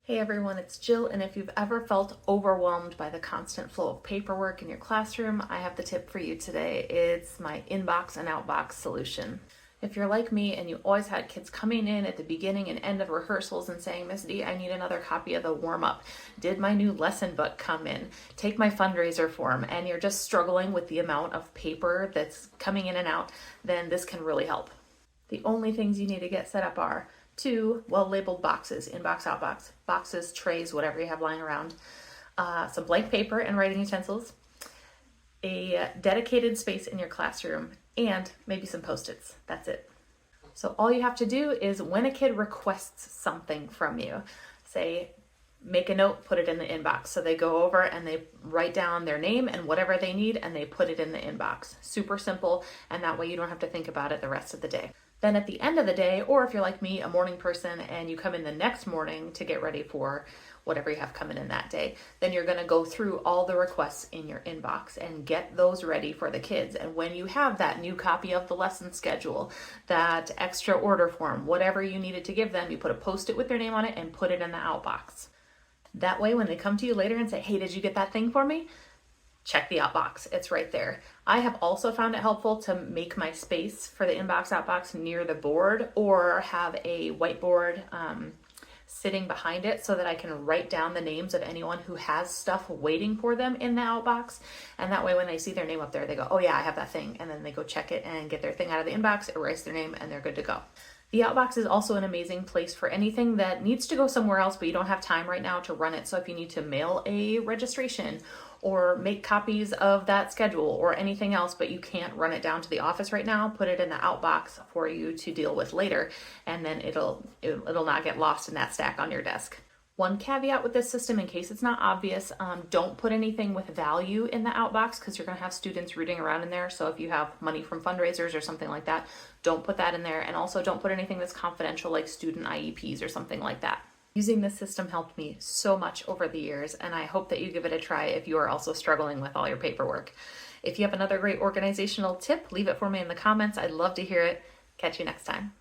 Hey everyone, it's Jill, and if you've ever felt overwhelmed by the constant flow of paperwork in your classroom, I have the tip for you today. It's my inbox and outbox solution. If you're like me and you always had kids coming in at the beginning and end of rehearsals and saying, Miss D, I need another copy of the warm-up. Did my new lesson book come in? Take my fundraiser form, and you're just struggling with the amount of paper that's coming in and out, then this can really help. The only things you need to get set up are two well-labeled boxes, inbox, outbox, boxes, trays, whatever you have lying around, some blank paper and writing utensils, a dedicated space in your classroom, and maybe some Post-its. That's it. So all you have to do is when a kid requests something from you, say, make a note, put it in the inbox. So they go over and they write down their name and whatever they need and they put it in the inbox. Super simple, and that way you don't have to think about it the rest of the day. Then at the end of the day, or if you're like me, a morning person, and you come in the next morning to get ready for whatever you have coming in that day, then you're going to go through all the requests in your inbox and get those ready for the kids. And when you have that new copy of the lesson schedule, that extra order form, whatever you needed to give them, you put a Post-it with their name on it and put it in the outbox. That way, when they come to you later and say, hey, did you get that thing for me? Check the outbox, it's right there. I have also found it helpful to make my space for the inbox outbox near the board, or have a whiteboard sitting behind it so that I can write down the names of anyone who has stuff waiting for them in the outbox. And that way when they see their name up there, they go, oh yeah, I have that thing. And then they go check it and get their thing out of the inbox, erase their name, and they're good to go. The outbox is also an amazing place for anything that needs to go somewhere else, but you don't have time right now to run it. So if you need to mail a registration or make copies of that schedule or anything else, but you can't run it down to the office right now, put it in the outbox for you to deal with later, and then it'll not get lost in that stack on your desk. One caveat with this system, in case it's not obvious, don't put anything with value in the outbox because you're going to have students rooting around in there. So if you have money from fundraisers or something like that, don't put that in there. And also don't put anything that's confidential like student IEPs or something like that. Using this system helped me so much over the years, and I hope that you give it a try if you are also struggling with all your paperwork. If you have another great organizational tip, leave it for me in the comments. I'd love to hear it. Catch you next time.